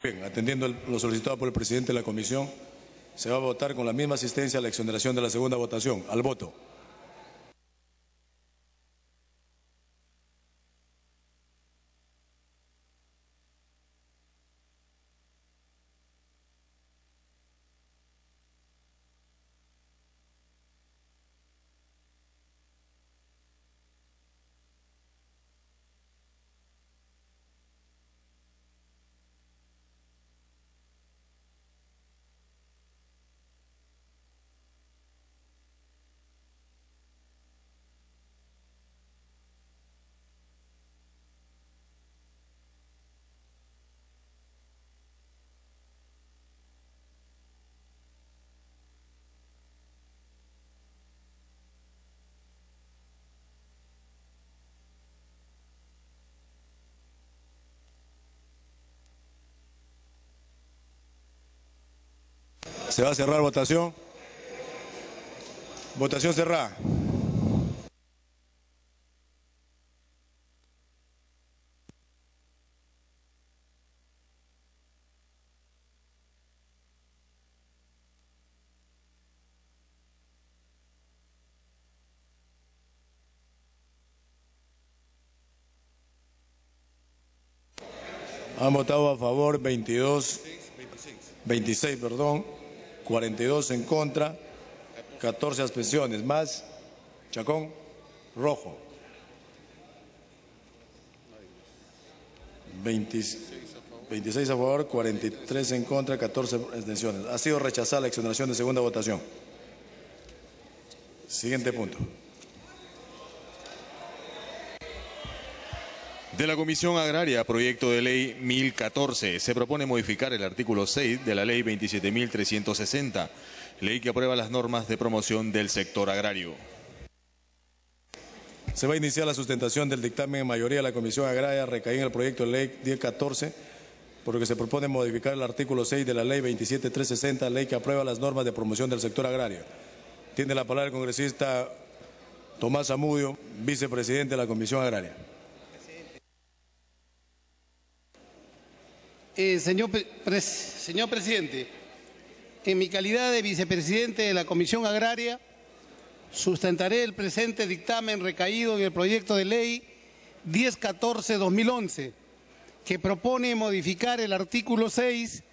Bien, atendiendo lo solicitado por el presidente de la comisión, se va a votar con la misma asistencia a la exoneración de la segunda votación. Al voto. Se va a cerrar votación. Votación cerrada. Han votado a favor 26, 42 en contra, 14 abstenciones, más Chacón, rojo. 26 a favor, 43 en contra, 14 abstenciones. Ha sido rechazada la exoneración de segunda votación. Siguiente punto. De la Comisión Agraria, proyecto de ley 1014. Se propone modificar el artículo 6 de la ley 27.360, ley que aprueba las normas de promoción del sector agrario. Se va a iniciar la sustentación del dictamen en mayoría de la Comisión Agraria recaído en el proyecto de ley 1014, por lo que se propone modificar el artículo 6 de la ley 27.360, ley que aprueba las normas de promoción del sector agrario. Tiene la palabra el congresista Tomás Zamudio, vicepresidente de la Comisión Agraria. Señor presidente, en mi calidad de vicepresidente de la Comisión Agraria, sustentaré el presente dictamen recaído en el proyecto de ley 1014-2011, que propone modificar el artículo 6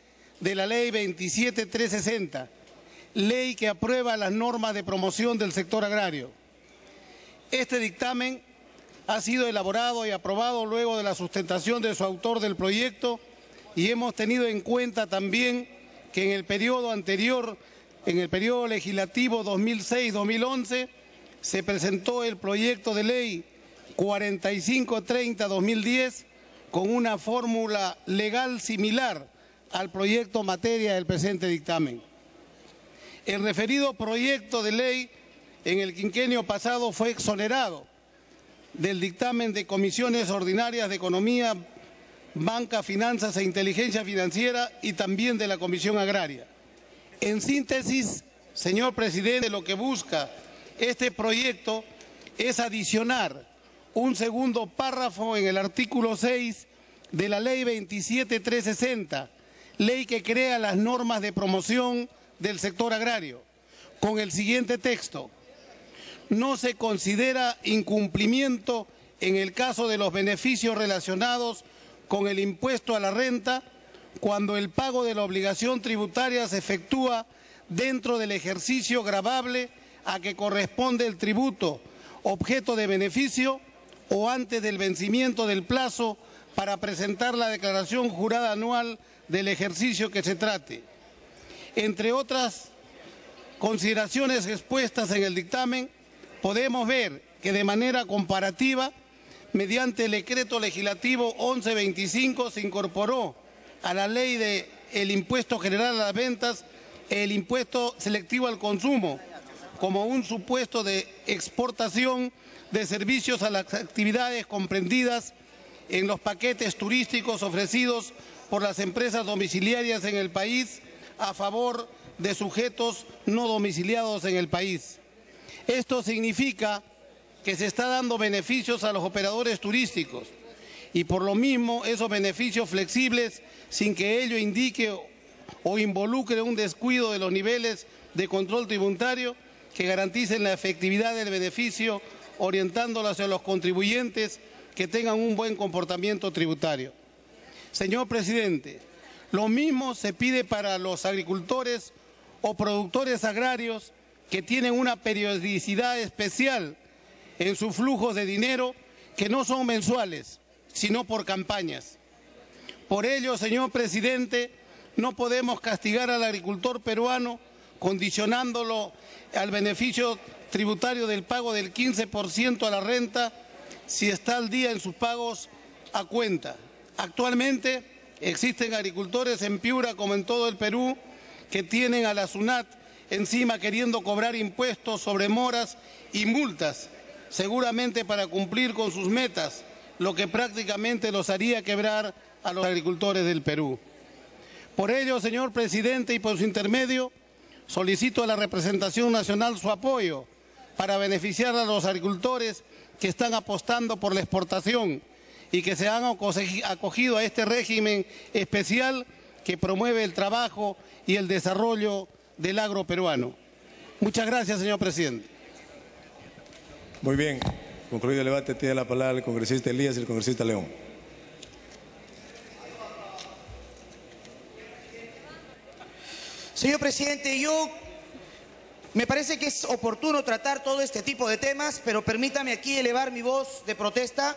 de la ley 27.360, ley que aprueba las normas de promoción del sector agrario. Este dictamen ha sido elaborado y aprobado luego de la sustentación de su autor del proyecto, y hemos tenido en cuenta también que en el periodo anterior, en el periodo legislativo 2006-2011, se presentó el proyecto de ley 4530-2010 con una fórmula legal similar al proyecto materia del presente dictamen. El referido proyecto de ley en el quinquenio pasado fue exonerado del dictamen de comisiones ordinarias de Economía, Banca, Finanzas e Inteligencia Financiera y también de la Comisión Agraria. En síntesis, señor presidente, lo que busca este proyecto es adicionar un segundo párrafo en el artículo 6 de la ley 27.360, ley que crea las normas de promoción del sector agrario, con el siguiente texto: no se considera incumplimiento en el caso de los beneficios relacionados con el impuesto a la renta cuando el pago de la obligación tributaria se efectúa dentro del ejercicio gravable a que corresponde el tributo objeto de beneficio o antes del vencimiento del plazo para presentar la declaración jurada anual del ejercicio que se trate. Entre otras consideraciones expuestas en el dictamen, podemos ver que de manera comparativa, mediante el decreto legislativo 1125 se incorporó a la ley del impuesto general a las ventas el impuesto selectivo al consumo como un supuesto de exportación de servicios a las actividades comprendidas en los paquetes turísticos ofrecidos por las empresas domiciliarias en el país a favor de sujetos no domiciliados en el país. Esto significa que se está dando beneficios a los operadores turísticos y por lo mismo esos beneficios flexibles sin que ello indique o involucre un descuido de los niveles de control tributario que garanticen la efectividad del beneficio, orientándolo hacia los contribuyentes que tengan un buen comportamiento tributario. Señor presidente, lo mismo se pide para los agricultores o productores agrarios que tienen una periodicidad especial en sus flujos de dinero que no son mensuales, sino por campañas. Por ello, señor presidente, no podemos castigar al agricultor peruano condicionándolo al beneficio tributario del pago del 15% a la renta si está al día en sus pagos a cuenta. Actualmente existen agricultores en Piura, como en todo el Perú, que tienen a la SUNAT encima queriendo cobrar impuestos sobre moras y multas, seguramente para cumplir con sus metas, lo que prácticamente los haría quebrar a los agricultores del Perú. Por ello, señor presidente, y por su intermedio, solicito a la representación nacional su apoyo para beneficiar a los agricultores que están apostando por la exportación y que se han acogido a este régimen especial que promueve el trabajo y el desarrollo del agro peruano. Muchas gracias, señor presidente. Muy bien. Concluido el debate, tiene la palabra el congresista Elías y el congresista León. Señor presidente, me parece que es oportuno tratar todo este tipo de temas, pero permítame aquí elevar mi voz de protesta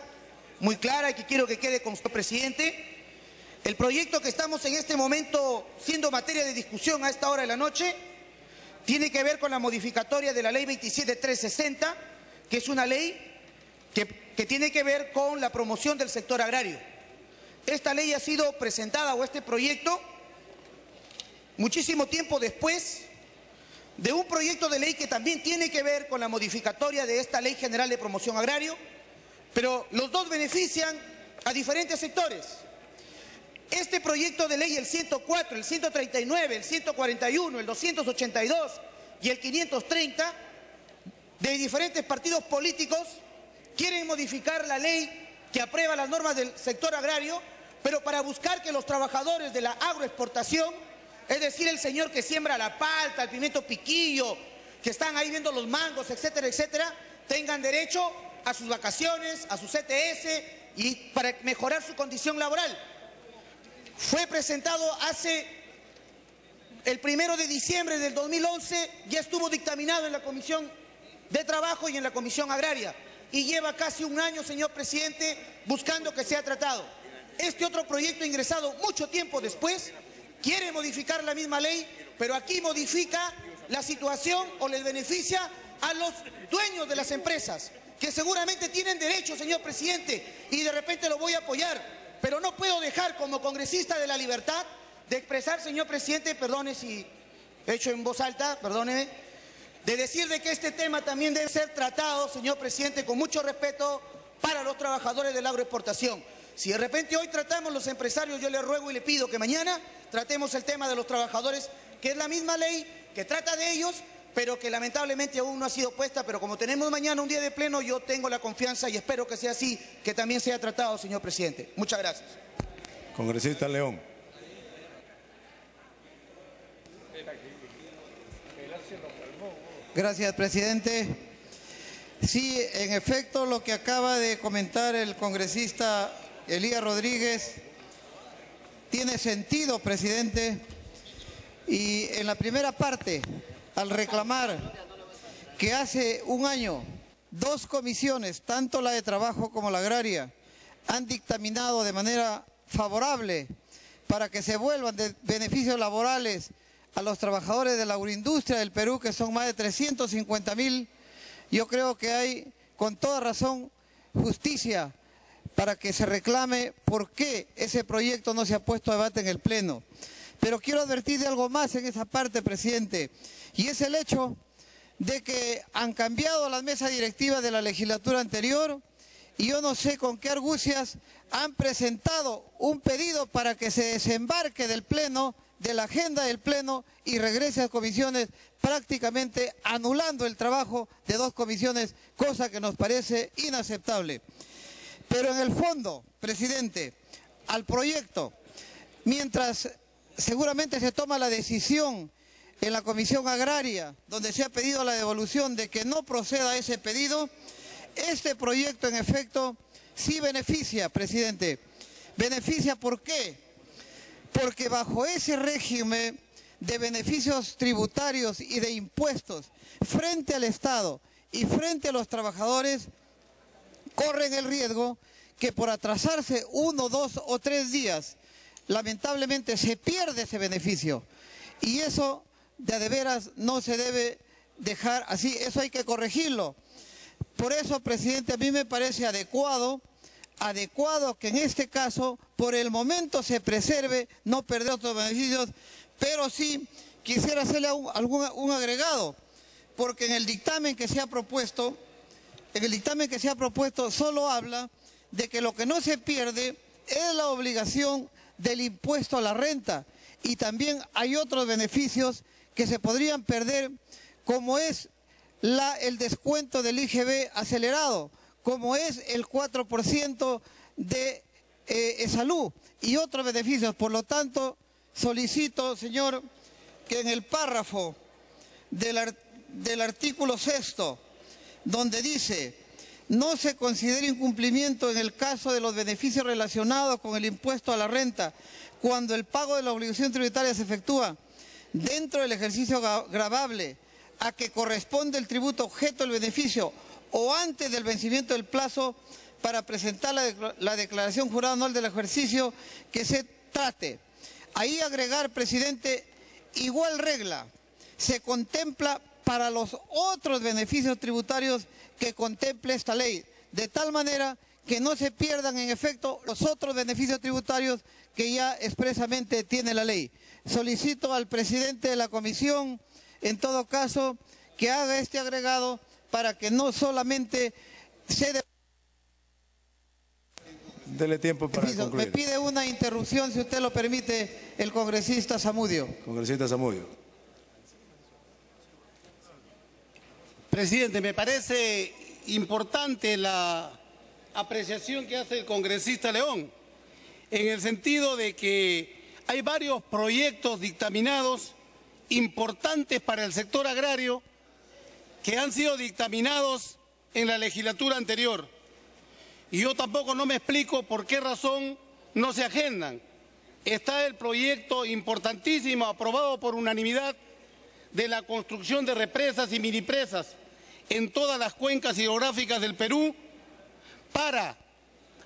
muy clara y que quiero que quede con usted, presidente. El proyecto que estamos en este momento siendo materia de discusión a esta hora de la noche tiene que ver con la modificatoria de la ley 27360, que es una ley que tiene que ver con la promoción del sector agrario. Esta ley ha sido presentada, o este proyecto, muchísimo tiempo después de un proyecto de ley que también tiene que ver con la modificatoria de esta Ley General de Promoción Agrario, pero los dos benefician a diferentes sectores. Este proyecto de ley, el 104, el 139, el 141, el 282 y el 530, de diferentes partidos políticos, quieren modificar la ley que aprueba las normas del sector agrario, pero para buscar que los trabajadores de la agroexportación, es decir, el señor que siembra la palta, el pimiento piquillo, que están ahí viendo los mangos, etcétera, etcétera, tengan derecho a sus vacaciones, a su CTS y para mejorar su condición laboral. Fue presentado hace el 1 de diciembre del 2011, ya estuvo dictaminado en la Comisión de Trabajo y en la Comisión Agraria y lleva casi un año, señor presidente, buscando que sea tratado. Este otro proyecto ingresado mucho tiempo después quiere modificar la misma ley, pero aquí modifica la situación o les beneficia a los dueños de las empresas, que seguramente tienen derecho, señor presidente, y de repente lo voy a apoyar, pero no puedo dejar como congresista de La Libertad de expresar, señor presidente, perdone si he hecho en voz alta, perdóneme, de decir de que este tema también debe ser tratado, señor presidente, con mucho respeto para los trabajadores de la agroexportación. Si de repente hoy tratamos los empresarios, yo le ruego y le pido que mañana tratemos el tema de los trabajadores, que es la misma ley que trata de ellos, pero que lamentablemente aún no ha sido puesta, pero como tenemos mañana un día de pleno, yo tengo la confianza y espero que sea así, que también sea tratado, señor presidente. Muchas gracias. Congresista León. Gracias, presidente. Sí, en efecto, lo que acaba de comentar el congresista Elías Rodríguez tiene sentido, presidente. Y en la primera parte, al reclamar que hace un año 2 comisiones, tanto la de trabajo como la agraria, han dictaminado de manera favorable para que se vuelvan de beneficios laborales a los trabajadores de la agroindustria del Perú, que son más de 350.000, yo creo que hay, con toda razón, justicia para que se reclame por qué ese proyecto no se ha puesto a debate en el Pleno. Pero quiero advertir de algo más en esa parte, presidente, y es el hecho de que han cambiado las mesas directivas de la legislatura anterior y yo no sé con qué argucias han presentado un pedido para que se desembarque del Pleno, de la agenda del Pleno y regrese a comisiones, prácticamente anulando el trabajo de 2 comisiones, cosa que nos parece inaceptable. Pero en el fondo, presidente, al proyecto, mientras seguramente se toma la decisión en la Comisión Agraria, donde se ha pedido la devolución de que no proceda ese pedido, este proyecto en efecto sí beneficia, presidente. ¿Beneficia por qué? Porque bajo ese régimen de beneficios tributarios y de impuestos frente al Estado y frente a los trabajadores, corren el riesgo que por atrasarse 1, 2 o 3 días, lamentablemente se pierde ese beneficio. Y eso de veras no se debe dejar así, eso hay que corregirlo. Por eso, presidente, a mí me parece adecuado que en este caso, por el momento se preserve, no perder otros beneficios, pero sí quisiera hacerle un agregado, porque en el dictamen que se ha propuesto, solo habla de que lo que no se pierde es la obligación del impuesto a la renta, y también hay otros beneficios que se podrían perder, como es el descuento del IGB acelerado, como es el 4% de salud y otros beneficios. Por lo tanto, solicito, señor, que en el párrafo del artículo 6º, donde dice: no se considere incumplimiento en el caso de los beneficios relacionados con el impuesto a la renta, cuando el pago de la obligación tributaria se efectúa dentro del ejercicio gravable a que corresponde el tributo objeto del beneficio o antes del vencimiento del plazo para presentar la declaración jurada anual del ejercicio que se trate. Ahí agregar, presidente, igual regla se contempla para los otros beneficios tributarios que contemple esta ley, de tal manera que no se pierdan en efecto los otros beneficios tributarios que ya expresamente tiene la ley. Solicito al presidente de la comisión, en todo caso, que haga este agregado para que no solamente se... Dele tiempo para concluir. Me pide una interrupción, si usted lo permite, el congresista Zamudio. Congresista Zamudio. Presidente, me parece importante la apreciación que hace el congresista León, en el sentido de que hay varios proyectos dictaminados importantes para el sector agrario que han sido dictaminados en la legislatura anterior. Y yo tampoco no me explico por qué razón no se agendan. Está el proyecto importantísimo aprobado por unanimidad de la construcción de represas y minipresas en todas las cuencas hidrográficas del Perú para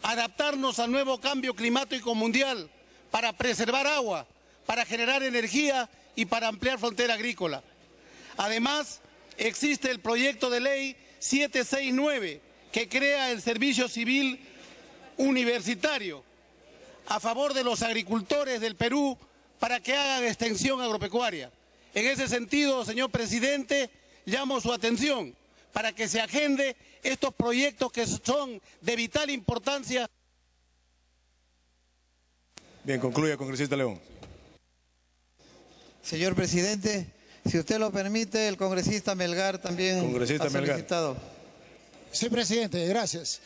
adaptarnos al nuevo cambio climático mundial, para preservar agua, para generar energía y para ampliar frontera agrícola. Además, existe el proyecto de ley 769 que crea el servicio civil universitario a favor de los agricultores del Perú para que hagan extensión agropecuaria. En ese sentido, señor presidente, llamo su atención para que se agende estos proyectos que son de vital importancia. Bien, concluya, congresista León. Señor presidente, si usted lo permite, el congresista Melgar también Congresista ha solicitado. Melgar. Sí, presidente, gracias.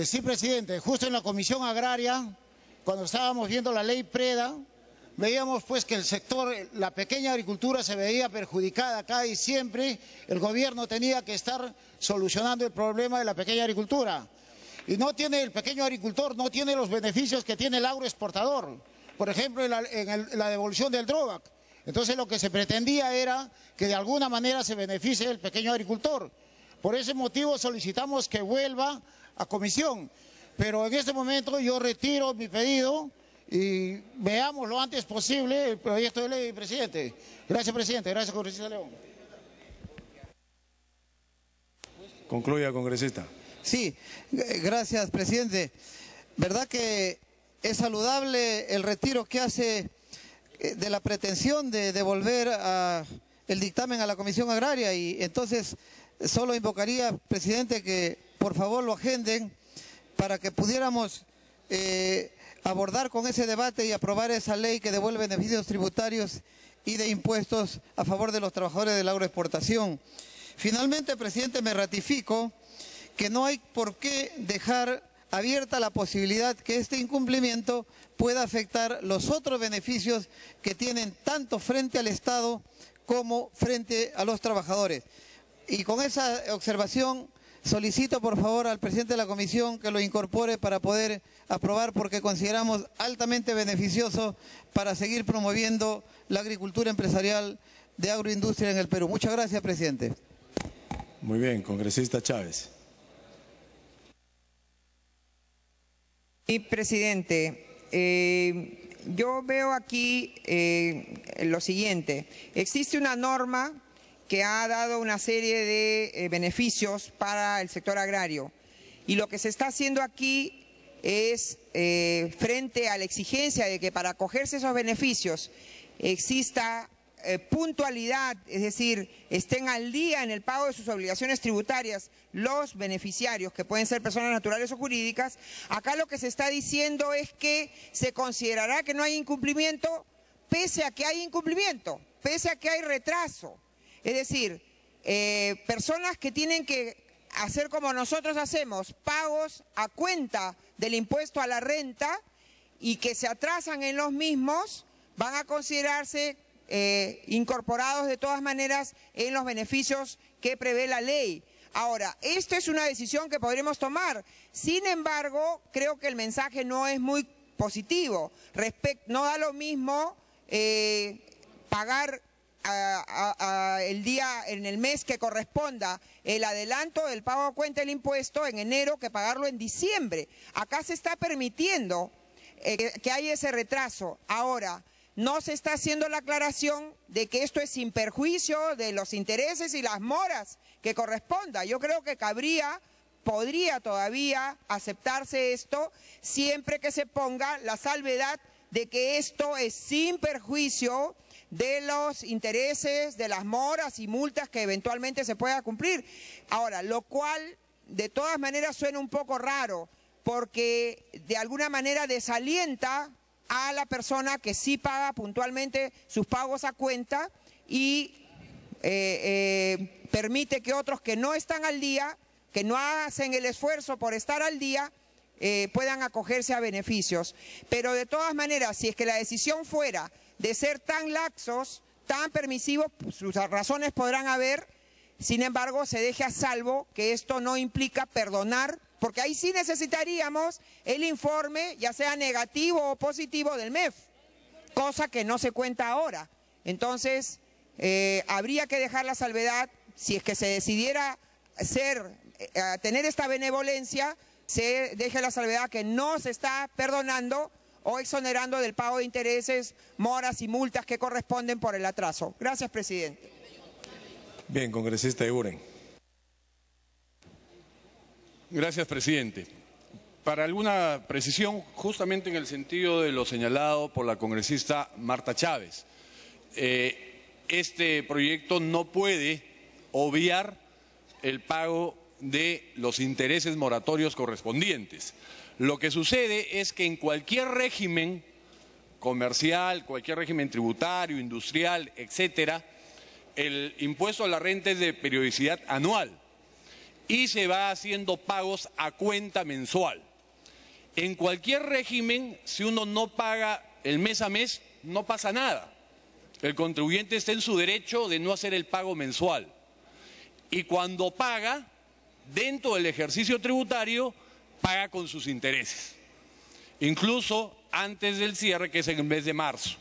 Sí, presidente, justo en la Comisión Agraria, cuando estábamos viendo la ley Preda, veíamos pues que el sector, la pequeña agricultura se veía perjudicada acá y siempre el gobierno tenía que estar solucionando el problema de la pequeña agricultura. Y no tiene el pequeño agricultor, no tiene los beneficios que tiene el agroexportador, por ejemplo en la devolución del drawback. Entonces lo que se pretendía era que de alguna manera se beneficie el pequeño agricultor. Por ese motivo solicitamos que vuelva a comisión, pero en este momento yo retiro mi pedido y veamos lo antes posible el proyecto de ley, presidente. Gracias, presidente. Gracias, congresista León. Concluya, congresista. Sí, gracias, presidente. ¿Verdad que es saludable el retiro que hace de la pretensión de devolver el dictamen a la Comisión Agraria? Y entonces solo invocaría, presidente, que por favor lo agenden para que pudiéramos abordar con ese debate y aprobar esa ley que devuelve beneficios tributarios y de impuestos a favor de los trabajadores de la agroexportación. Finalmente, presidente, me ratifico que no hay por qué dejar abierta la posibilidad que este incumplimiento pueda afectar los otros beneficios que tienen tanto frente al Estado como frente a los trabajadores. Y con esa observación solicito por favor al presidente de la comisión que lo incorpore para poder aprobar, porque consideramos altamente beneficioso para seguir promoviendo la agricultura empresarial de agroindustria en el Perú. Muchas gracias, presidente. Muy bien, congresista Chávez. Sí, presidente. Yo veo aquí lo siguiente. Existe una norma que ha dado una serie de beneficios para el sector agrario. Y lo que se está haciendo aquí es, frente a la exigencia de que para acogerse esos beneficios exista puntualidad, es decir, estén al día en el pago de sus obligaciones tributarias los beneficiarios, que pueden ser personas naturales o jurídicas. Acá lo que se está diciendo es que se considerará que no hay incumplimiento pese a que hay incumplimiento, pese a que hay retraso. Es decir, personas que tienen que hacer como nosotros hacemos, pagos a cuenta del impuesto a la renta y que se atrasan en los mismos, van a considerarse incorporados de todas maneras en los beneficios que prevé la ley. Ahora, esto es una decisión que podremos tomar. Sin embargo, creo que el mensaje no es muy positivo. No da lo mismo pagar el día, en el mes que corresponda, el adelanto del pago a cuenta del impuesto en enero que pagarlo en diciembre. Acá se está permitiendo que haya ese retraso. Ahora, no se está haciendo la aclaración de que esto es sin perjuicio de los intereses y las moras que corresponda. Yo creo que podría todavía aceptarse esto siempre que se ponga la salvedad de que esto es sin perjuicio de los intereses, de las moras y multas que eventualmente se pueda cumplir. Ahora, lo cual de todas maneras suena un poco raro, porque de alguna manera desalienta a la persona que sí paga puntualmente sus pagos a cuenta y permite que otros que no están al día, que no hacen el esfuerzo por estar al día, puedan acogerse a beneficios. Pero de todas maneras, si es que la decisión fuera de ser tan laxos, tan permisivos, sus razones podrán haber, sin embargo, se deje a salvo que esto no implica perdonar, porque ahí sí necesitaríamos el informe, ya sea negativo o positivo del MEF, cosa que no se cuenta ahora. Entonces, habría que dejar la salvedad, si es que se decidiera tener esta benevolencia, se deje la salvedad que no se está perdonando o exonerando del pago de intereses, moras y multas que corresponden por el atraso. Gracias, presidente. Bien, congresista Eguren. Gracias, presidente. Para alguna precisión, justamente en el sentido de lo señalado por la congresista Marta Chávez, este proyecto no puede obviar el pago de los intereses moratorios correspondientes. Lo que sucede es que en cualquier régimen comercial, cualquier régimen tributario, industrial, etcétera, el impuesto a la renta es de periodicidad anual y se va haciendo pagos a cuenta mensual. En cualquier régimen, si uno no paga el mes a mes, no pasa nada. El contribuyente está en su derecho de no hacer el pago mensual. Y cuando paga, dentro del ejercicio tributario, paga con sus intereses. Incluso antes del cierre, que es en el mes de marzo.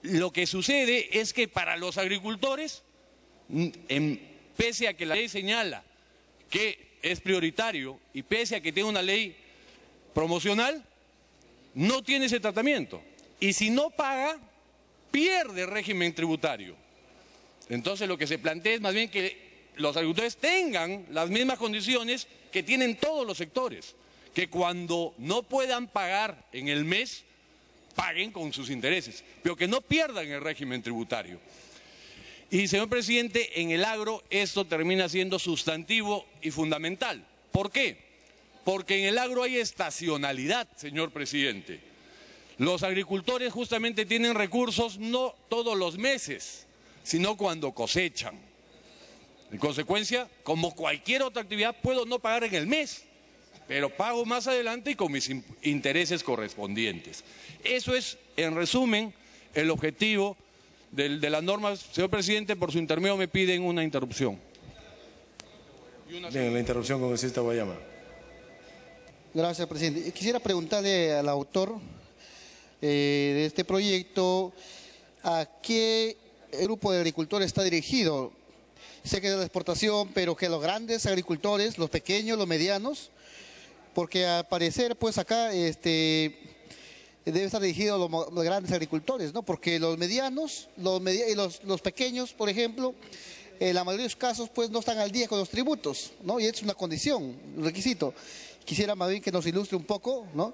Lo que sucede es que para los agricultores, pese a que la ley señala que es prioritario y pese a que tiene una ley promocional, no tiene ese tratamiento. Y si no paga, pierde régimen tributario. Entonces lo que se plantea es más bien que los agricultores tengan las mismas condiciones que tienen todos los sectores, que cuando no puedan pagar en el mes, paguen con sus intereses, pero que no pierdan el régimen tributario. Y, señor presidente, en el agro esto termina siendo sustantivo y fundamental. ¿Por qué? Porque en el agro hay estacionalidad, señor presidente. Los agricultores justamente tienen recursos no todos los meses, sino cuando cosechan. En consecuencia, como cualquier otra actividad, puedo no pagar en el mes, pero pago más adelante y con mis intereses correspondientes. Eso es, en resumen, el objetivo de las normas. Señor presidente, por su intermedio me piden una interrupción. Bien, la interrupción, congresista Guayama. Gracias, presidente. Quisiera preguntarle al autor de este proyecto a qué grupo de agricultores está dirigido. Sé que es la exportación, pero que los grandes agricultores, los pequeños, los medianos, porque al parecer, pues acá debe estar dirigido a los grandes agricultores, ¿no? Porque los medianos y los pequeños, por ejemplo, en la mayoría de los casos, pues no están al día con los tributos, ¿no? Y es una condición, un requisito. Quisiera más bien que nos ilustre un poco, ¿no?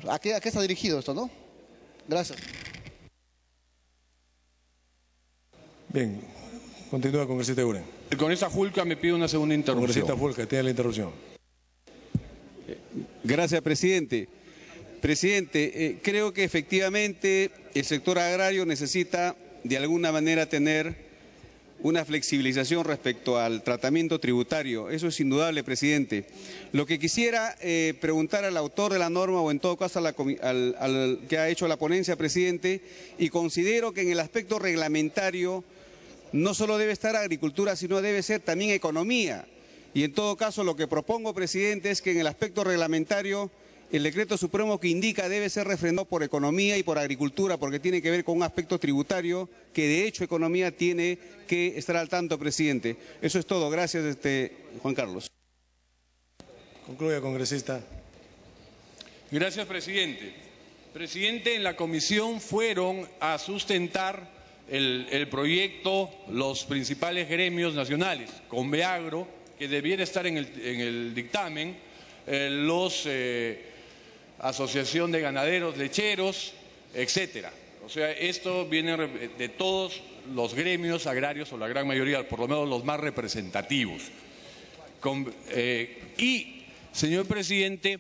¿A qué está dirigido esto, no? Gracias. Bien, continúa, congresista Uren. El congresista Julca me pide una segunda interrupción. Congresista Julca, tiene la interrupción. Gracias, presidente. Presidente, creo que efectivamente el sector agrario necesita de alguna manera tener una flexibilización respecto al tratamiento tributario. Eso es indudable, presidente. Lo que quisiera preguntar al autor de la norma, o en todo caso al que ha hecho la ponencia, presidente, y considero que en el aspecto reglamentario no solo debe estar agricultura, sino debe ser también economía. Y en todo caso lo que propongo, presidente, es que en el aspecto reglamentario el decreto supremo que indica debe ser refrendado por economía y por agricultura, porque tiene que ver con un aspecto tributario que de hecho economía tiene que estar al tanto, presidente. Eso es todo. Gracias, Juan Carlos. Concluya, congresista. Gracias, presidente. Presidente, en la comisión fueron a sustentar el proyecto los principales gremios nacionales, Conveagro, que debiera estar en el dictamen, Asociación de Ganaderos Lecheros, etcétera. O sea, esto viene de todos los gremios agrarios, o la gran mayoría, por lo menos los más representativos. Y, señor presidente,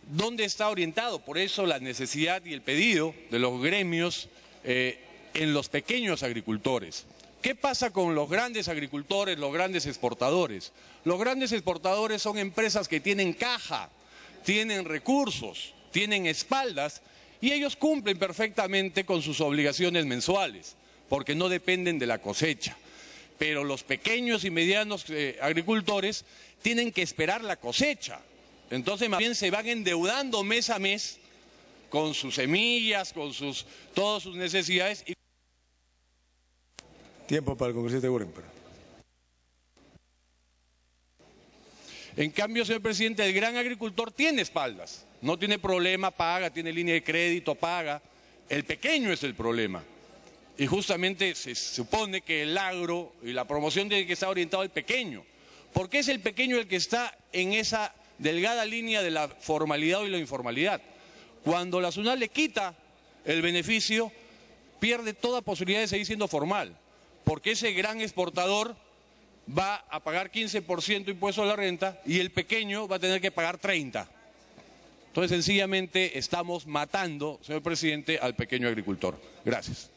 ¿dónde está orientado? Por eso la necesidad y el pedido de los gremios en los pequeños agricultores. ¿Qué pasa con los grandes agricultores, los grandes exportadores? Los grandes exportadores son empresas que tienen caja, tienen recursos, tienen espaldas, y ellos cumplen perfectamente con sus obligaciones mensuales, porque no dependen de la cosecha. Pero los pequeños y medianos agricultores tienen que esperar la cosecha. Entonces, más bien se van endeudando mes a mes con sus semillas, con todas sus necesidades. Tiempo para el congresista Uren. En cambio, señor presidente, el gran agricultor tiene espaldas, no tiene problema, paga, tiene línea de crédito, paga. El pequeño es el problema. Y justamente se supone que el agro y la promoción tiene que estar orientado al pequeño. Porque es el pequeño el que está en esa delgada línea de la formalidad y la informalidad. Cuando la SUNAT le quita el beneficio, pierde toda posibilidad de seguir siendo formal. Porque ese gran exportador va a pagar 15% impuesto a la renta y el pequeño va a tener que pagar 30%. Entonces, sencillamente estamos matando, señor presidente, al pequeño agricultor. Gracias.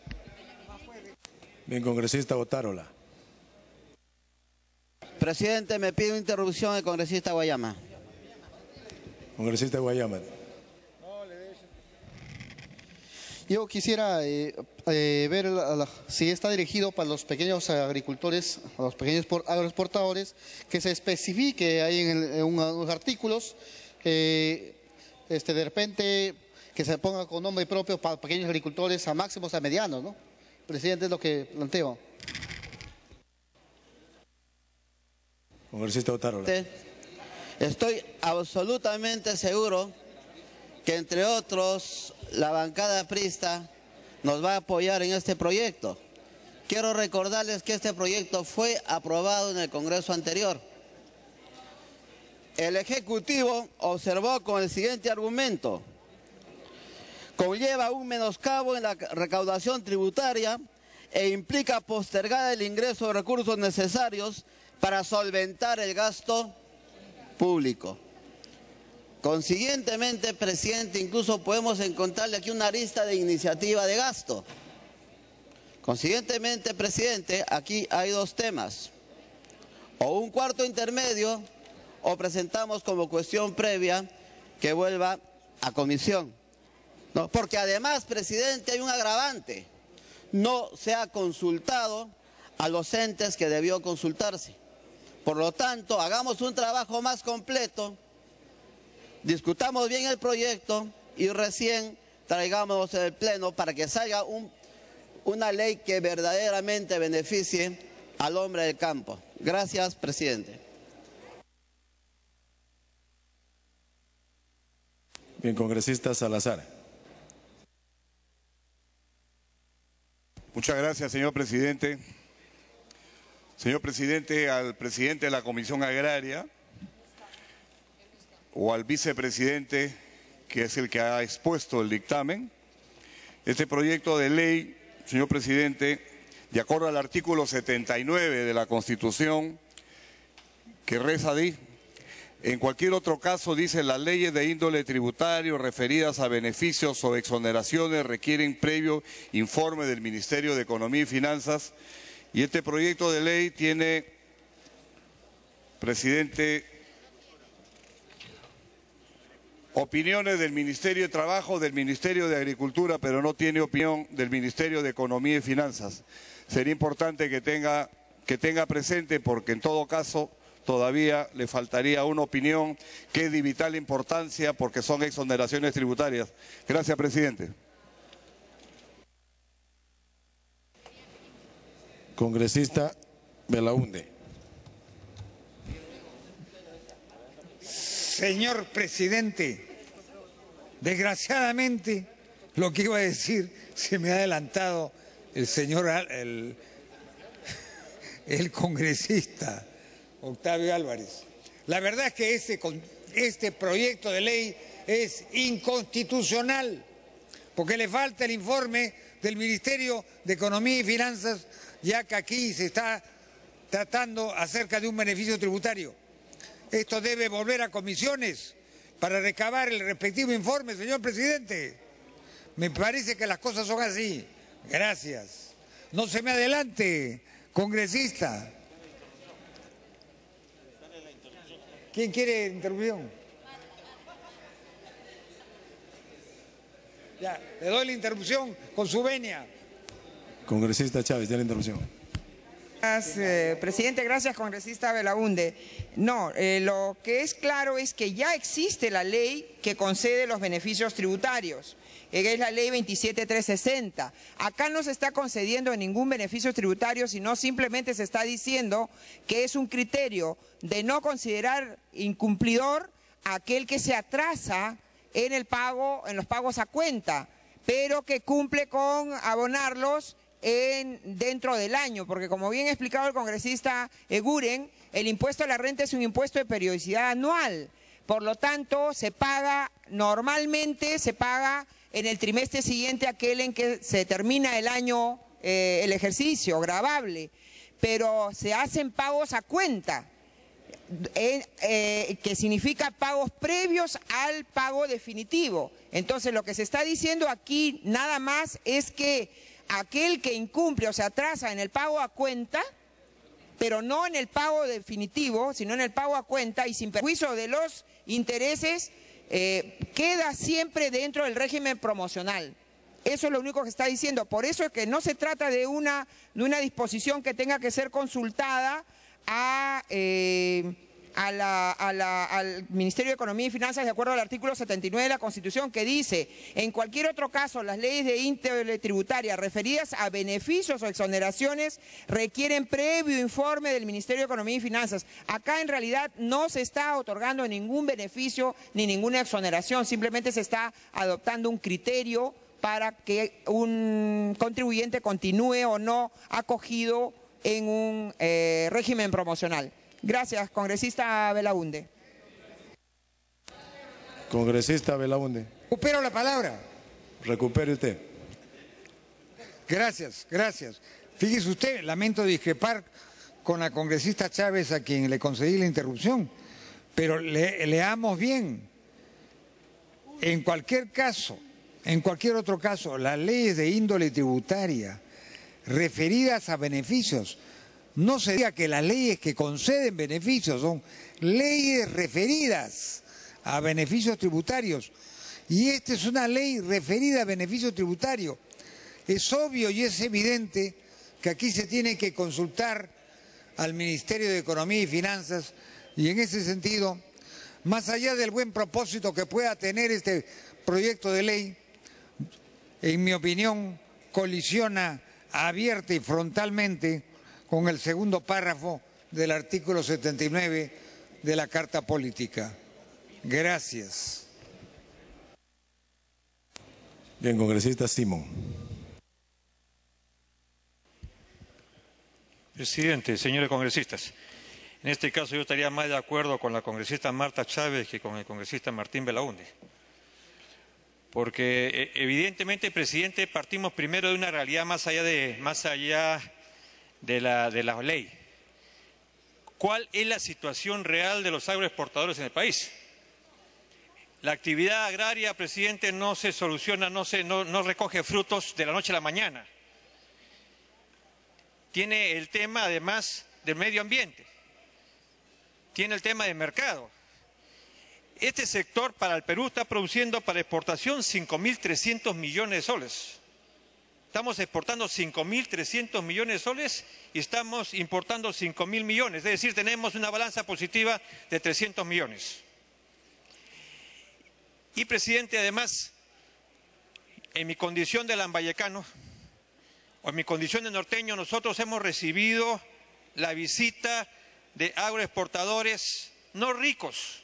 Bien, congresista Otárola. Presidente, me pide una interrupción el congresista Guayama. Congresista Guayama. Yo quisiera ver si está dirigido para los pequeños agricultores, a los pequeños agroexportadores, que se especifique ahí en unos artículos, de repente que se ponga con nombre propio para pequeños agricultores a máximos a medianos, ¿no? Presidente, es lo que planteo. Congresista Otárola. Estoy absolutamente seguro que, entre otros, la bancada aprista nos va a apoyar en este proyecto. Quiero recordarles que este proyecto fue aprobado en el Congreso anterior. El Ejecutivo observó con el siguiente argumento: conlleva un menoscabo en la recaudación tributaria e implica postergar el ingreso de recursos necesarios para solventar el gasto público. Consiguientemente, presidente, incluso podemos encontrarle aquí una lista de iniciativa de gasto. Consiguientemente, presidente, aquí hay dos temas: o un cuarto intermedio o presentamos como cuestión previa que vuelva a comisión. ¿No? Porque además, presidente, hay un agravante. No se ha consultado a los entes que debió consultarse. Por lo tanto, hagamos un trabajo más completo, discutamos bien el proyecto y recién traigamos el pleno para que salga una ley que verdaderamente beneficie al hombre del campo. Gracias, presidente. Bien, congresista Salazar. Muchas gracias, señor presidente. Señor presidente, al presidente de la Comisión Agraria o al vicepresidente, que es el que ha expuesto el dictamen, este proyecto de ley, señor presidente, de acuerdo al artículo 79 de la Constitución, que reza así: en cualquier otro caso, dice, las leyes de índole tributario referidas a beneficios o exoneraciones requieren previo informe del Ministerio de Economía y Finanzas. Y este proyecto de ley tiene, presidente, opiniones del Ministerio de Trabajo, del Ministerio de Agricultura, pero no tiene opinión del Ministerio de Economía y Finanzas. Sería importante que tenga presente, porque en todo caso todavía le faltaría una opinión que es de vital importancia porque son exoneraciones tributarias. Gracias, presidente. Congresista Belaunde. Señor presidente, desgraciadamente lo que iba a decir se me ha adelantado el señor, el congresista Octavio Álvarez. La verdad es que este proyecto de ley es inconstitucional porque le falta el informe del Ministerio de Economía y Finanzas, ya que aquí se está tratando acerca de un beneficio tributario. Esto debe volver a comisiones para recabar el respectivo informe, señor presidente. Me parece que las cosas son así. Gracias. No se me adelante, congresista. ¿Quién quiere interrupción? Ya, le doy la interrupción con su venia. Congresista Chávez, ya la interrupción. Gracias, presidente. Gracias, congresista Belaunde. No, lo que es claro es que ya existe la ley que concede los beneficios tributarios, que es la ley 27360. Acá no se está concediendo ningún beneficio tributario, sino simplemente se está diciendo que es un criterio de no considerar incumplidor a aquel que se atrasa en el pago, en los pagos a cuenta, pero que cumple con abonarlos dentro del año, porque como bien ha explicado el congresista Eguren, el impuesto a la renta es un impuesto de periodicidad anual. Por lo tanto, normalmente se paga en el trimestre siguiente aquel en que se termina el año, el ejercicio gravable, pero se hacen pagos a cuenta, que significa pagos previos al pago definitivo. Entonces, lo que se está diciendo aquí nada más es que aquel que incumple o se atrasa en el pago a cuenta, pero no en el pago definitivo, sino en el pago a cuenta y sin perjuicio de los intereses, queda siempre dentro del régimen promocional. Eso es lo único que está diciendo. Por eso es que no se trata de una disposición que tenga que ser consultada al Ministerio de Economía y Finanzas de acuerdo al artículo 79 de la Constitución, que dice: en cualquier otro caso, las leyes de índole tributaria referidas a beneficios o exoneraciones requieren previo informe del Ministerio de Economía y Finanzas. Acá en realidad no se está otorgando ningún beneficio ni ninguna exoneración, simplemente se está adoptando un criterio para que un contribuyente continúe o no acogido en un régimen promocional. Gracias, congresista Belaunde. Congresista Belaunde. Recupero la palabra. Recupere usted. Gracias, gracias. Fíjese usted, lamento discrepar con la congresista Chávez, a quien le concedí la interrupción, pero leamos bien. En cualquier caso, en cualquier otro caso, las leyes de índole tributaria referidas a beneficios no se diga que las leyes que conceden beneficios son leyes referidas a beneficios tributarios. Y esta es una ley referida a beneficio tributario. Es obvio y es evidente que aquí se tiene que consultar al Ministerio de Economía y Finanzas, y en ese sentido, más allá del buen propósito que pueda tener este proyecto de ley, en mi opinión, colisiona abierta y frontalmente con el segundo párrafo del artículo 79 de la Carta Política. Gracias. Bien, congresista Simón. Presidente, señores congresistas, en este caso yo estaría más de acuerdo con la congresista Marta Chávez que con el congresista Martín Belaúnde. Porque evidentemente, presidente, partimos primero de una realidad más allá de la ley. ¿Cuál es la situación real de los agroexportadores en el país? La actividad agraria, presidente, no se soluciona, no recoge frutos de la noche a la mañana. Tiene el tema, además, del medio ambiente. Tiene el tema del mercado. Este sector para el Perú está produciendo para exportación 5.300 millones de soles. Estamos exportando 5.300 millones de soles y estamos importando 5.000 millones. Es decir, tenemos una balanza positiva de 300 millones. Y, presidente, además, en mi condición de lambayecano, o en mi condición de norteño, nosotros hemos recibido la visita de agroexportadores no ricos,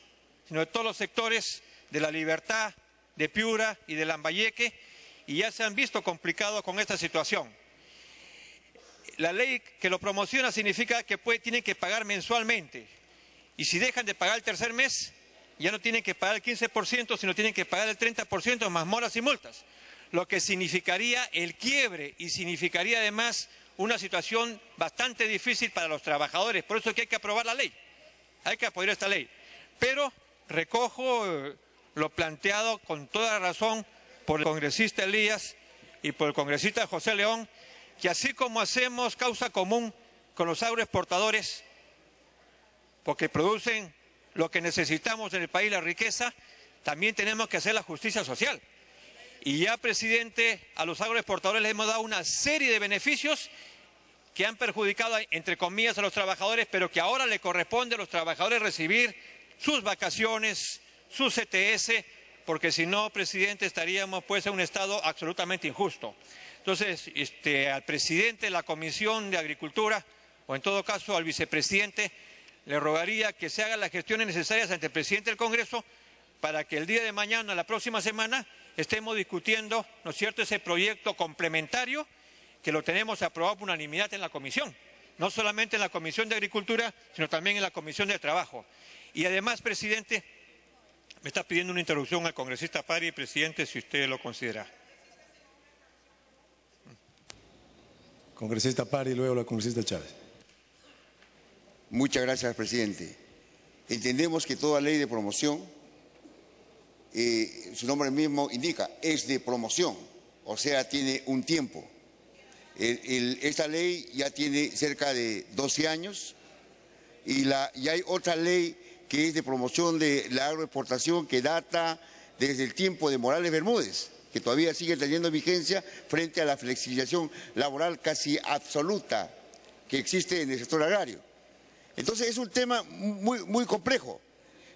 sino de todos los sectores de La Libertad, de Piura y de Lambayeque, y ya se han visto complicados con esta situación. La ley que lo promociona significa que tienen que pagar mensualmente, y si dejan de pagar el tercer mes, ya no tienen que pagar el 15%, sino tienen que pagar el 30% más moras y multas, lo que significaría el quiebre y significaría además una situación bastante difícil para los trabajadores. Por eso es que hay que aprobar la ley, hay que apoyar esta ley. Pero recojo lo planteado con toda razón por el congresista Elías y por el congresista José León, que así como hacemos causa común con los agroexportadores, porque producen lo que necesitamos en el país, la riqueza, también tenemos que hacer la justicia social. Y ya, presidente, a los agroexportadores les hemos dado una serie de beneficios que han perjudicado, entre comillas, a los trabajadores, pero que ahora le corresponde a los trabajadores recibir sus vacaciones, sus CTS, porque si no, presidente, estaríamos pues en un estado absolutamente injusto. Entonces, al presidente de la Comisión de Agricultura, o en todo caso al vicepresidente, le rogaría que se hagan las gestiones necesarias ante el presidente del Congreso para que el día de mañana, la próxima semana, estemos discutiendo, ¿no es cierto?, ese proyecto complementario que lo tenemos aprobado por unanimidad en la comisión, no solamente en la Comisión de Agricultura, sino también en la Comisión de Trabajo. Y además, presidente, me está pidiendo una interrupción al congresista Pari, presidente, si usted lo considera. Congresista Pari, luego la congresista Chávez. Muchas gracias, presidente. Entendemos que toda ley de promoción, su nombre mismo indica, es de promoción, o sea, tiene un tiempo. Esta ley ya tiene cerca de 12 años y hay otra ley que es de promoción de la agroexportación que data desde el tiempo de Morales Bermúdez, que todavía sigue teniendo vigencia frente a la flexibilización laboral casi absoluta que existe en el sector agrario. Entonces es un tema muy complejo.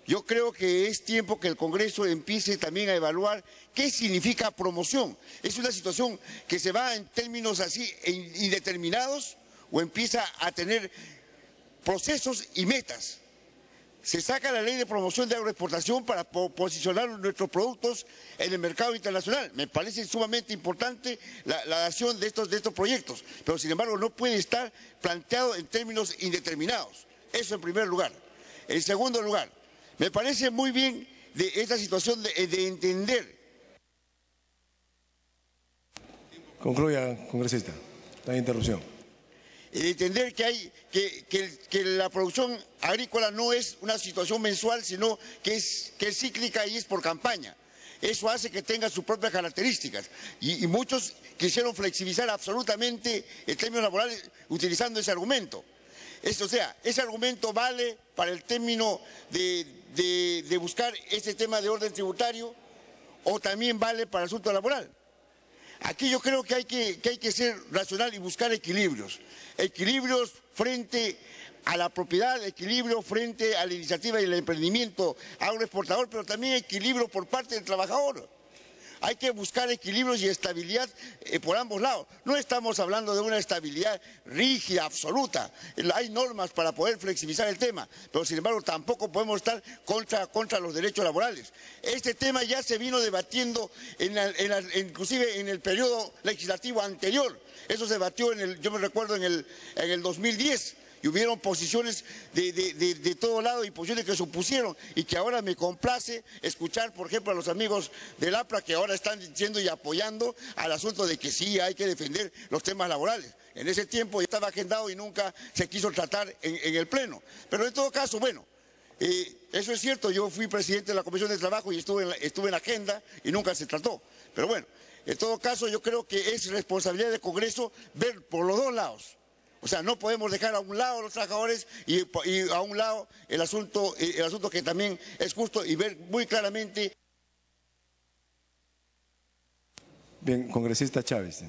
Yo creo que es tiempo que el Congreso empiece también a evaluar qué significa promoción. ¿Es una situación que se va en términos así indeterminados o empieza a tener procesos y metas? Se saca la ley de promoción de agroexportación para posicionar nuestros productos en el mercado internacional. Me parece sumamente importante la acción de estos proyectos, pero sin embargo no puede estar planteado en términos indeterminados. Eso en primer lugar. En segundo lugar, me parece muy bien de esta situación de entender. Concluya, congresista. La interrupción. De entender que la producción agrícola no es una situación mensual, sino que es cíclica y es por campaña. Eso hace que tenga sus propias características. Y muchos quisieron flexibilizar absolutamente en términos laborales utilizando ese argumento. O sea, ese argumento vale para el término de buscar ese tema de orden tributario o también vale para el asunto laboral. Aquí yo creo que hay que ser racional y buscar equilibrios. Equilibrios frente a la propiedad, equilibrio frente a la iniciativa y el emprendimiento agroexportador, pero también equilibrio por parte del trabajador. Hay que buscar equilibrios y estabilidad por ambos lados. No estamos hablando de una estabilidad rígida, absoluta. Hay normas para poder flexibilizar el tema, pero sin embargo tampoco podemos estar contra los derechos laborales. Este tema ya se vino debatiendo inclusive en el periodo legislativo anterior. Eso se debatió yo me recuerdo en el 2010. Y hubieron posiciones de todo lado y posiciones que se opusieron y que ahora me complace escuchar, por ejemplo, a los amigos del APRA que ahora están diciendo y apoyando al asunto de que sí hay que defender los temas laborales. En ese tiempo ya estaba agendado y nunca se quiso tratar en el Pleno. Pero en todo caso, bueno, eso es cierto, yo fui presidente de la Comisión de Trabajo y estuve en la agenda y nunca se trató. Pero bueno, en todo caso yo creo que es responsabilidad del Congreso ver por los dos lados. O sea, no podemos dejar a un lado a los trabajadores y a un lado el asunto que también es justo y ver muy claramente. Bien, congresista Chávez.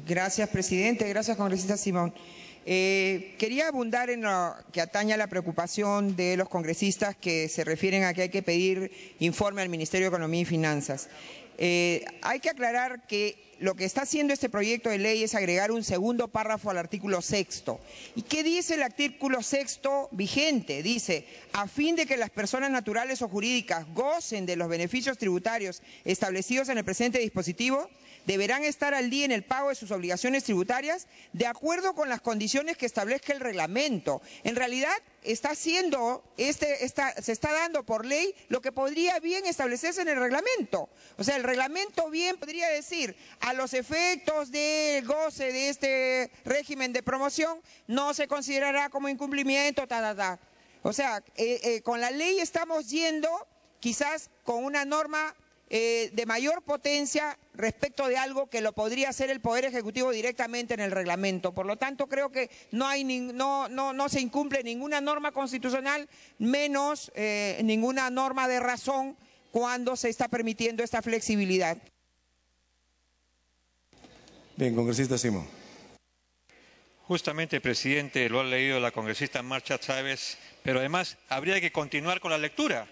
Gracias, presidente. Gracias, congresista Simón. Quería abundar en lo que atañe a la preocupación de los congresistas que se refieren a que hay que pedir informe al Ministerio de Economía y Finanzas. Hay que aclarar que lo que está haciendo este proyecto de ley es agregar un segundo párrafo al artículo 6º. ¿Y qué dice el artículo 6º vigente? Dice, a fin de que las personas naturales o jurídicas gocen de los beneficios tributarios establecidos en el presente dispositivo, deberán estar al día en el pago de sus obligaciones tributarias de acuerdo con las condiciones que establezca el reglamento. En realidad está haciendo, se está dando por ley lo que podría bien establecerse en el reglamento. O sea, el reglamento bien podría decir, a los efectos del goce de este régimen de promoción, no se considerará como incumplimiento, O sea, con la ley estamos yendo quizás con una norma de mayor potencia respecto de algo que lo podría hacer el Poder Ejecutivo directamente en el reglamento. Por lo tanto, creo que no se incumple ninguna norma constitucional, menos ninguna norma de razón cuando se está permitiendo esta flexibilidad. Bien, congresista Simón. Justamente, presidente, lo ha leído la congresista Marcha Chávez, pero además habría que continuar con la lectura.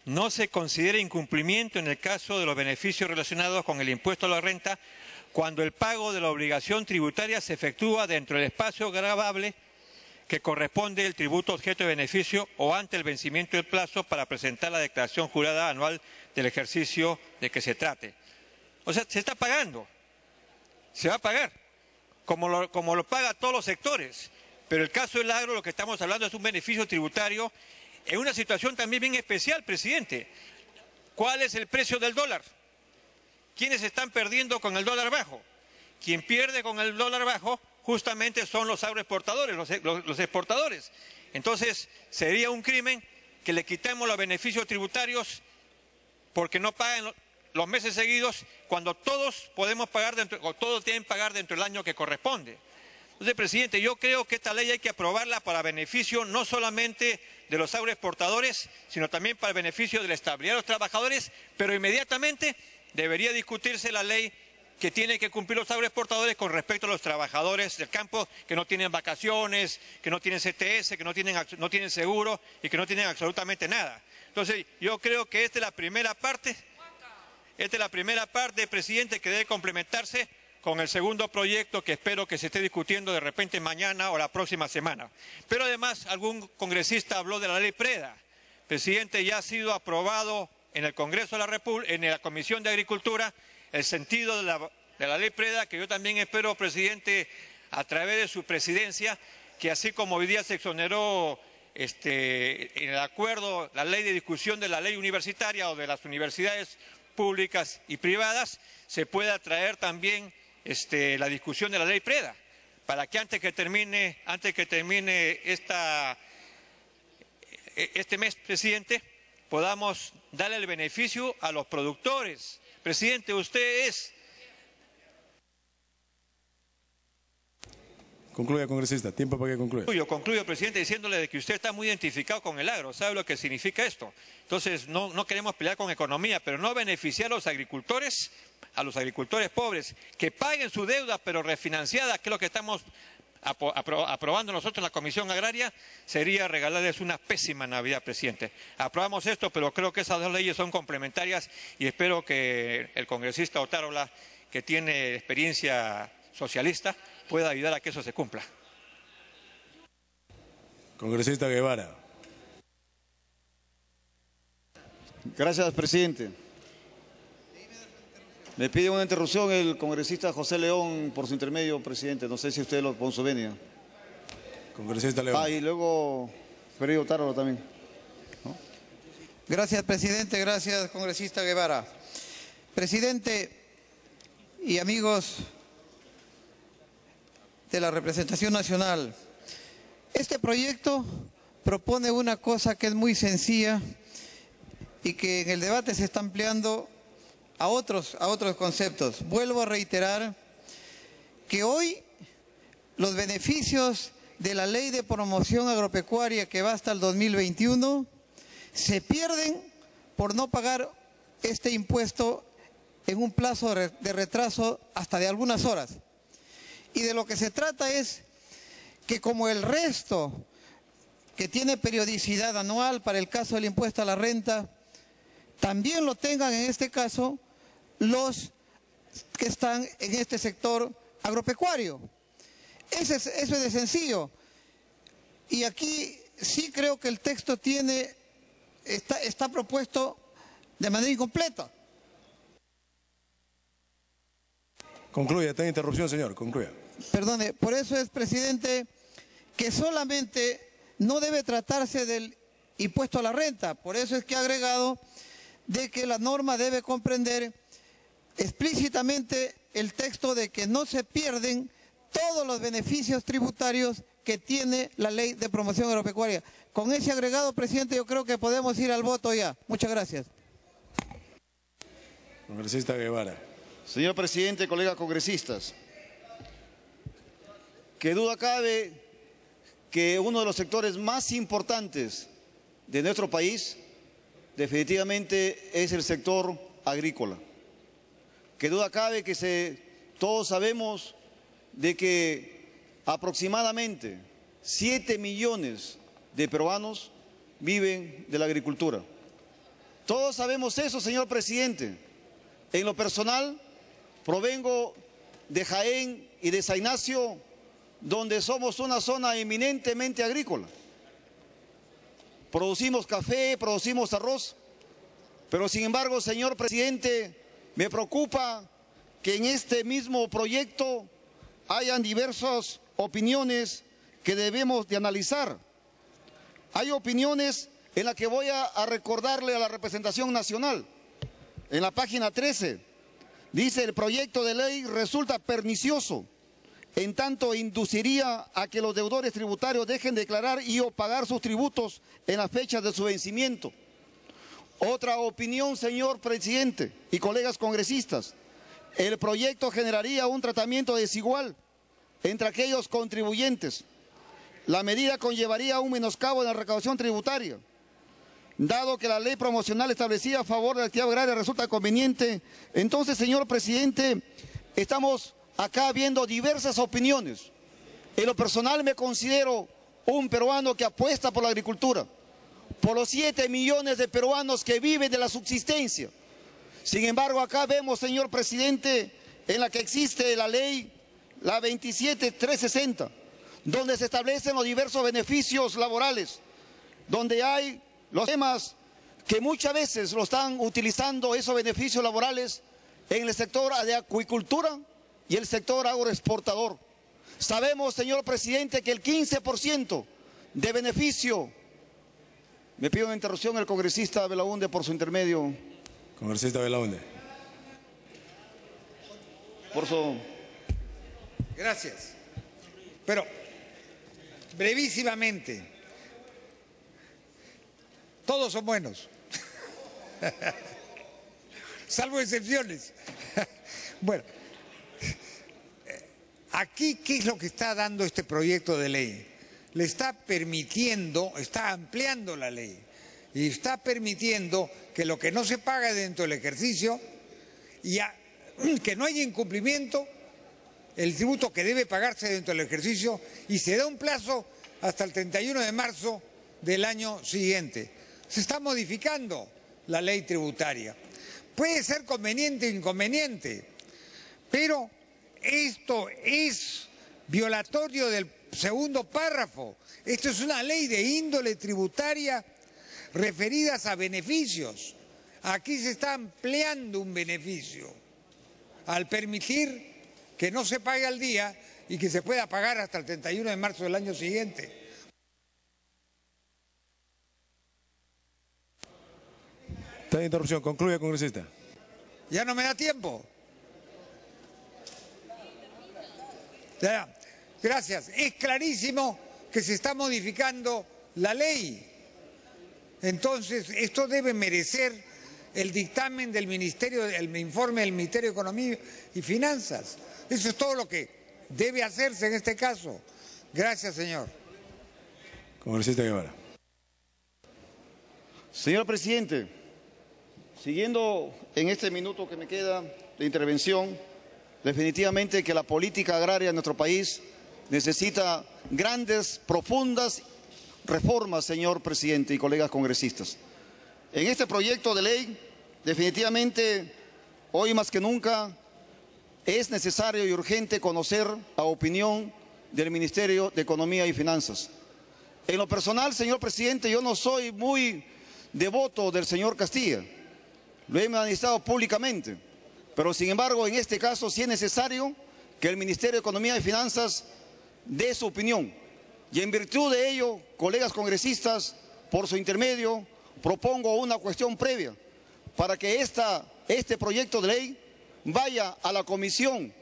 No se considera incumplimiento en el caso de los beneficios relacionados con el impuesto a la renta cuando el pago de la obligación tributaria se efectúa dentro del espacio gravable que corresponde el tributo objeto de beneficio o ante el vencimiento del plazo para presentar la declaración jurada anual del ejercicio de que se trate. O sea, se está pagando, se va a pagar, como lo paga todos los sectores. Pero el caso del agro, lo que estamos hablando es un beneficio tributario en una situación también bien especial, presidente. ¿Cuál es el precio del dólar? ¿Quiénes están perdiendo con el dólar bajo? Quien pierde con el dólar bajo justamente son los agroexportadores, los exportadores. Entonces, sería un crimen que le quitemos los beneficios tributarios porque no pagan los meses seguidos cuando todos podemos pagar o todos tienen que pagar dentro del año que corresponde. Entonces, presidente, yo creo que esta ley hay que aprobarla para beneficio no solamente de los agroexportadores, sino también para el beneficio de la estabilidad de los trabajadores, pero inmediatamente debería discutirse la ley que tienen que cumplir los agroexportadores con respecto a los trabajadores del campo que no tienen vacaciones, que no tienen CTS, que no tienen seguro y que no tienen absolutamente nada. Entonces, yo creo que esta es la primera parte, presidente, que debe complementarse con el segundo proyecto que espero que se esté discutiendo de repente mañana o la próxima semana. Pero además, algún congresista habló de la ley Preda. Presidente, ya ha sido aprobado en el Congreso de la República, en la Comisión de Agricultura, el sentido de la ley Preda, que yo también espero, presidente, a través de su presidencia, que así como hoy día se exoneró en el acuerdo la ley de discusión de la ley universitaria o de las universidades públicas y privadas, se pueda traer también la discusión de la ley Preda, para que antes que termine este mes, presidente, podamos darle el beneficio a los productores. Presidente, usted es... Concluya, congresista. Tiempo para que concluya. Concluyo, presidente, diciéndole de que usted está muy identificado con el agro. ¿Sabe lo que significa esto? Entonces, no queremos pelear con economía, pero no beneficiar a los agricultores pobres, que paguen su deuda, pero refinanciada, que es lo que estamos aprobando nosotros en la Comisión Agraria, sería regalarles una pésima Navidad, presidente. Aprobamos esto, pero creo que esas dos leyes son complementarias y espero que el congresista Otárola, que tiene experiencia socialista, pueda ayudar a que eso se cumpla. Congresista Guevara. Gracias, presidente. Me pide una interrupción el congresista José León por su intermedio, presidente. No sé si usted lo pone su venia. Congresista León. Y luego Freddy Otárola también. ¿No? Gracias, presidente. Gracias, congresista Guevara. Presidente y amigos de la representación nacional, este proyecto propone una cosa que es muy sencilla y que en el debate se está ampliando a otros conceptos. Vuelvo a reiterar que hoy los beneficios de la Ley de Promoción Agropecuaria, que va hasta el 2021, se pierden por no pagar este impuesto en un plazo de retraso hasta de algunas horas. Y de lo que se trata es que, como el resto que tiene periodicidad anual para el caso del impuesto a la renta, también lo tengan en este caso los que están en este sector agropecuario. Eso es de sencillo. Y aquí sí creo que el texto está propuesto de manera incompleta. Concluya, está en interrupción, señor. Concluya. Perdone, por eso es, presidente, que solamente no debe tratarse del impuesto a la renta. Por eso es que ha agregado de que la norma debe comprender explícitamente el texto de que no se pierden todos los beneficios tributarios que tiene la Ley de Promoción Agropecuaria. Con ese agregado, presidente, yo creo que podemos ir al voto ya. Muchas gracias. Congresista Guevara. Señor presidente, colegas congresistas, qué duda cabe que uno de los sectores más importantes de nuestro país definitivamente es el sector agrícola. Qué duda cabe que todos sabemos de que aproximadamente 7 millones de peruanos viven de la agricultura. Todos sabemos eso, señor presidente. En lo personal, provengo de Jaén y de San Ignacio, donde somos una zona eminentemente agrícola. Producimos café, producimos arroz, pero sin embargo, señor presidente, me preocupa que en este mismo proyecto hayan diversas opiniones que debemos de analizar. Hay opiniones en las que voy a recordarle a la representación nacional. En la página 13 dice: el proyecto de ley resulta pernicioso, en tanto induciría a que los deudores tributarios dejen de declarar y o pagar sus tributos en las fechas de su vencimiento. Otra opinión, señor presidente y colegas congresistas: el proyecto generaría un tratamiento desigual entre aquellos contribuyentes. La medida conllevaría un menoscabo en la recaudación tributaria. Dado que la ley promocional establecida a favor de la actividad agraria resulta conveniente, entonces, señor presidente, estamos acá viendo diversas opiniones. En lo personal me considero un peruano que apuesta por la agricultura, por los 7 millones de peruanos que viven de la subsistencia. Sin embargo, acá vemos, señor presidente, en la que existe la ley, la 27360, donde se establecen los diversos beneficios laborales, donde hay los temas que muchas veces lo están utilizando esos beneficios laborales en el sector de acuicultura y el sector agroexportador. Sabemos, señor presidente, que el 15% de beneficio. Me pido una interrupción el congresista Belaunde por su intermedio. Congresista Belaunde. Por su... Gracias. Pero, brevísimamente, todos son buenos, salvo excepciones. Bueno, Aquí, ¿qué es lo que está dando este proyecto de ley? Le está permitiendo, está ampliando la ley y está permitiendo que lo que no se paga dentro del ejercicio, que no haya incumplimiento, el tributo que debe pagarse dentro del ejercicio, y se da un plazo hasta el 31 de marzo del año siguiente. Se está modificando la ley tributaria. Puede ser conveniente o inconveniente, pero esto es violatorio del segundo párrafo. Esto es una ley de índole tributaria referidas a beneficios. Aquí se está ampliando un beneficio al permitir que no se pague al día y que se pueda pagar hasta el 31 de marzo del año siguiente. Está de interrupción. Concluye, congresista. Ya no me da tiempo. Ya, gracias. Es clarísimo que se está modificando la ley. Entonces, esto debe merecer el dictamen del Ministerio, el informe del Ministerio de Economía y Finanzas. Eso es todo lo que debe hacerse en este caso. Gracias, señor. Congresista Guevara. Señor presidente, siguiendo en este minuto que me queda de intervención, definitivamente que la política agraria en nuestro país necesita grandes, profundas reformas, señor presidente y colegas congresistas. En este proyecto de ley, definitivamente, hoy más que nunca, es necesario y urgente conocer la opinión del Ministerio de Economía y Finanzas. En lo personal, señor presidente, yo no soy muy devoto del señor Castilla, lo he manifestado públicamente, pero sin embargo, en este caso sí es necesario que el Ministerio de Economía y Finanzas dé su opinión. Y en virtud de ello, colegas congresistas, por su intermedio, propongo una cuestión previa para que este proyecto de ley vaya a la Comisión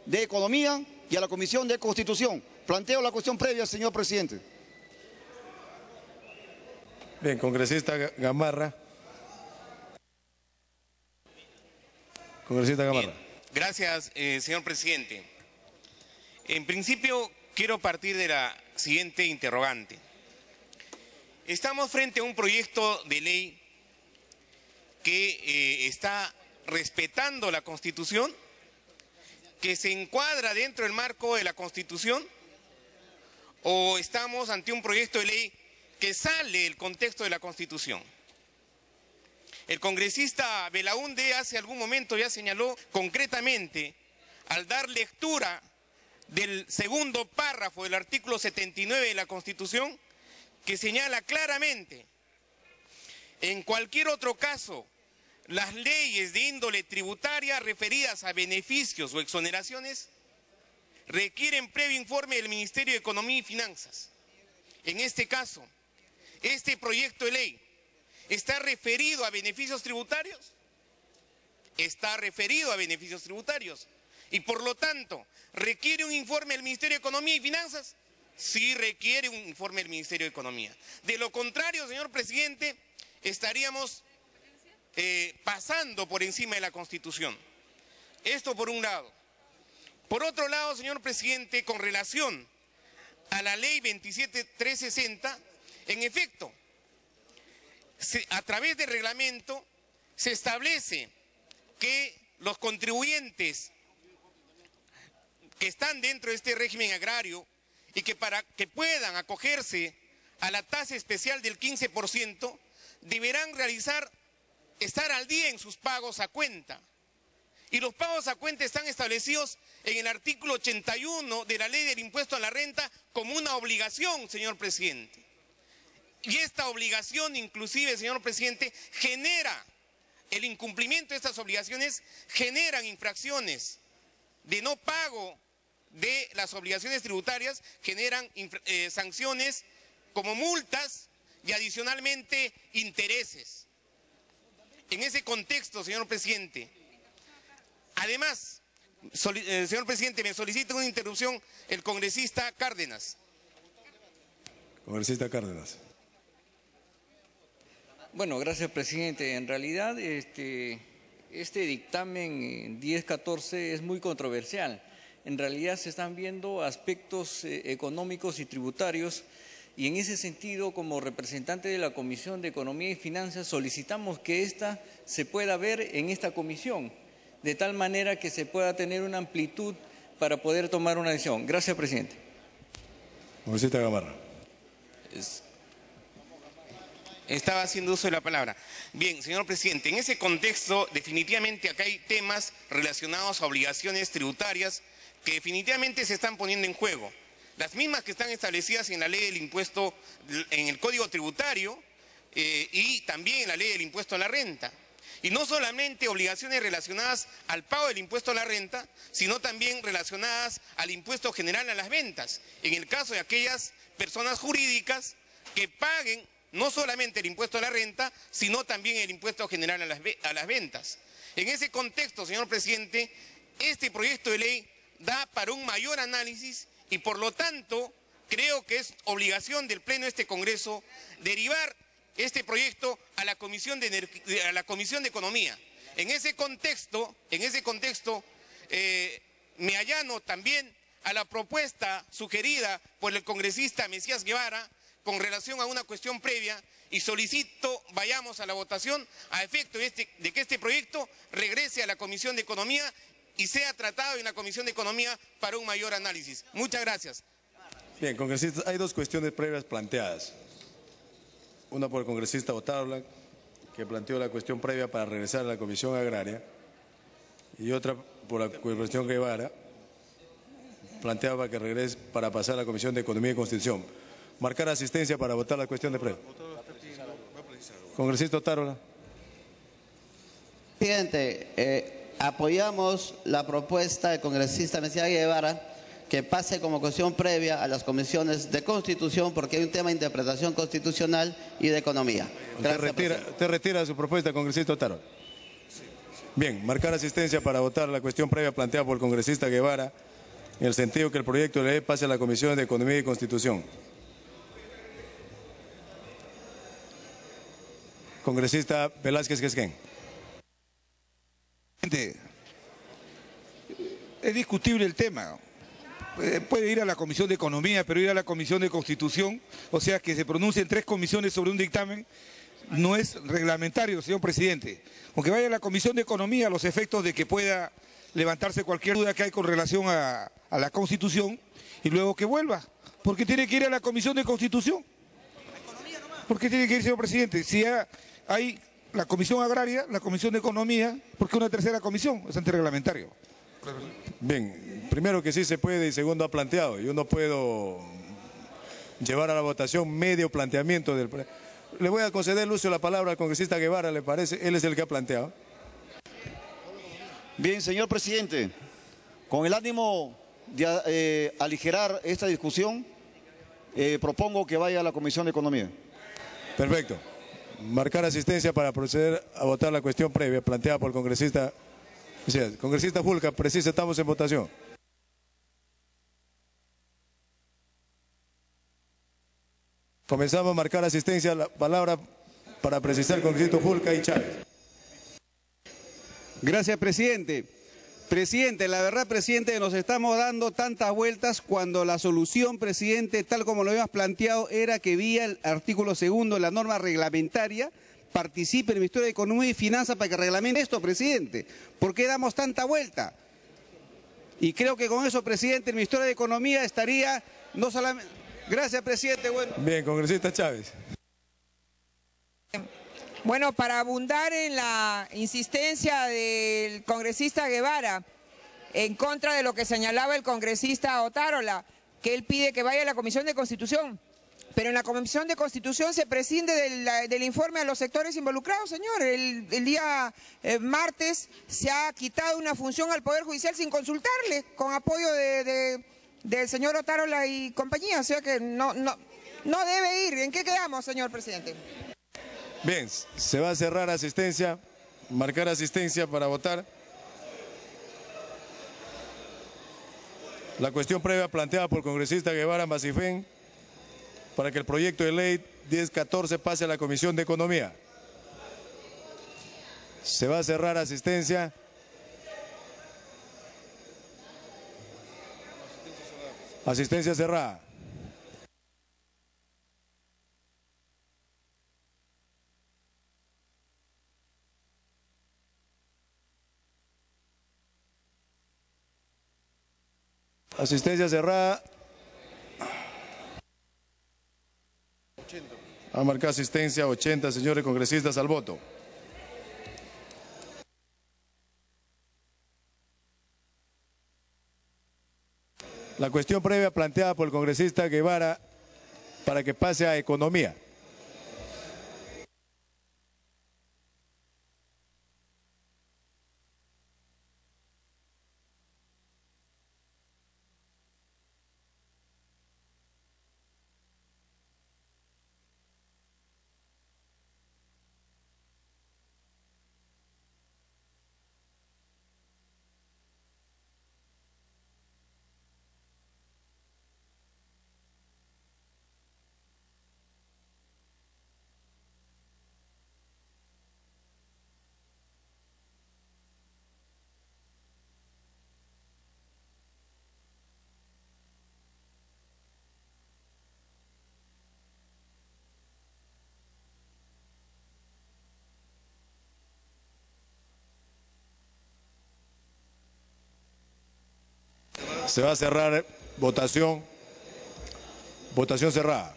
de Economía y a la Comisión de Constitución. Planteo la cuestión previa, señor presidente. Bien, congresista Gamarra. Congresista Gamarra. Gracias, señor presidente. En principio, quiero partir de la siguiente interrogante. Estamos frente a un proyecto de ley que está respetando la Constitución, que se encuadra dentro del marco de la Constitución, o estamos ante un proyecto de ley que sale del contexto de la Constitución. El congresista Belaúnde hace algún momento ya señaló concretamente, al dar lectura del segundo párrafo del artículo 79 de la Constitución, que señala claramente, en cualquier otro caso, las leyes de índole tributaria referidas a beneficios o exoneraciones requieren previo informe del Ministerio de Economía y Finanzas. En este caso, este proyecto de ley ¿está referido a beneficios tributarios? Está referido a beneficios tributarios. Y por lo tanto, ¿requiere un informe del Ministerio de Economía y Finanzas? Sí requiere un informe del Ministerio de Economía. De lo contrario, señor presidente, estaríamos pasando por encima de la Constitución. Esto por un lado. Por otro lado, señor presidente, con relación a la ley 27360, en efecto, a través del reglamento se establece que los contribuyentes que están dentro de este régimen agrario y que para que puedan acogerse a la tasa especial del 15%, deberán estar al día en sus pagos a cuenta. Y los pagos a cuenta están establecidos en el artículo 81 de la Ley del Impuesto a la Renta como una obligación, señor presidente. Y esta obligación, inclusive, señor presidente, genera, el incumplimiento de estas obligaciones generan infracciones de no pago de las obligaciones tributarias, generan sanciones como multas y adicionalmente intereses. En ese contexto, señor presidente, además, señor presidente, me solicita una interrupción el congresista Cárdenas. Congresista Cárdenas. Bueno, gracias, presidente. En realidad, este dictamen 1014 es muy controversial. en realidad se están viendo aspectos económicos y tributarios, y en ese sentido, como representante de la Comisión de Economía y Finanzas, solicitamos que esta se pueda ver en esta comisión, de tal manera que se pueda tener una amplitud para poder tomar una decisión. Gracias, presidente. Congresista Gamarra. Estaba haciendo uso de la palabra. Bien, señor presidente, en ese contexto, definitivamente acá hay temas relacionados a obligaciones tributarias que definitivamente se están poniendo en juego. Las mismas que están establecidas en la ley del impuesto, en el Código Tributario y también en la ley del impuesto a la renta. Y no solamente obligaciones relacionadas al pago del impuesto a la renta, sino también relacionadas al impuesto general a las ventas. En el caso de aquellas personas jurídicas que paguen no solamente el impuesto a la renta, sino también el impuesto general a las ventas. En ese contexto, señor presidente, este proyecto de ley da para un mayor análisis y por lo tanto creo que es obligación del Pleno de este Congreso derivar este proyecto a la Comisión de Economía. En ese contexto, me allano también a la propuesta sugerida por el congresista Mesías Guevara con relación a una cuestión previa y solicito vayamos a la votación a efecto de que este proyecto regrese a la Comisión de Economía y sea tratado en la Comisión de Economía para un mayor análisis. Muchas gracias. Bien, congresistas, hay dos cuestiones previas planteadas. Una por el congresista Otárola, que planteó la cuestión previa para regresar a la Comisión Agraria, y otra por la cuestión Guevara, planteaba que regrese para pasar a la Comisión de Economía y Constitución. Marcar asistencia para votar la cuestión de previa. Congresista Otárola. Presidente, apoyamos la propuesta del congresista Mesías Guevara que pase como cuestión previa a las comisiones de Constitución porque hay un tema de interpretación constitucional y de economía. ¿Usted retira su propuesta, congresista Otárola? Bien, marcar asistencia para votar la cuestión previa planteada por el congresista Guevara en el sentido que el proyecto de ley pase a la Comisión de Economía y Constitución. Congresista Velázquez Quesquén. Es discutible el tema. Puede ir a la Comisión de Economía, pero ir a la Comisión de Constitución, o sea que se pronuncien 3 comisiones sobre un dictamen, no es reglamentario, señor presidente. Aunque vaya a la Comisión de Economía a los efectos de que pueda levantarse cualquier duda que hay con relación a la Constitución y luego que vuelva. ¿Por qué tiene que ir a la Comisión de Constitución? ¿Por qué tiene que ir, señor presidente? Si hay la Comisión Agraria, la Comisión de Economía, ¿por qué una tercera comisión? Es antirreglamentario. Bien, primero que sí se puede y segundo ha planteado. Yo no puedo llevar a la votación medio planteamiento del... Le voy a conceder el uso de la palabra al congresista Guevara, ¿le parece? Él es el que ha planteado. Bien, señor presidente, con el ánimo de aligerar esta discusión, propongo que vaya a la Comisión de Economía. Perfecto. Marcar asistencia para proceder a votar la cuestión previa planteada por el congresista. Congresista Fulca, precisa, estamos en votación. Comenzamos a marcar asistencia. La palabra para precisar congresista Fulca y Chávez. Gracias, presidente. Presidente, la verdad, presidente, nos estamos dando tantas vueltas cuando la solución, presidente, tal como lo habíamos planteado, era que vía el artículo 2 de la norma reglamentaria participe el Ministerio de Economía y Finanzas para que reglamente esto, presidente. ¿Por qué damos tanta vuelta? Y creo que con eso, presidente, el Ministerio de Economía estaría no solamente... Gracias, presidente. Bueno. Bien, congresista Chávez. Bueno, para abundar en la insistencia del congresista Guevara en contra de lo que señalaba el congresista Otárola, que él pide que vaya a la Comisión de Constitución. Pero en la Comisión de Constitución se prescinde del informe a los sectores involucrados, señor. El día martes se ha quitado una función al Poder Judicial sin consultarle, con apoyo del señor Otárola y compañía. O sea que no debe ir. ¿En qué quedamos, señor presidente? Bien, se va a cerrar asistencia, marcar asistencia para votar. La cuestión previa planteada por el congresista Guevara Macifén para que el proyecto de ley 1014 pase a la Comisión de Economía. Se va a cerrar asistencia. Asistencia cerrada. Asistencia cerrada. Ha marcado asistencia 80 señores congresistas al voto. La cuestión previa planteada por el congresista Guevara para que pase a economía. Se va a cerrar votación. Votación cerrada.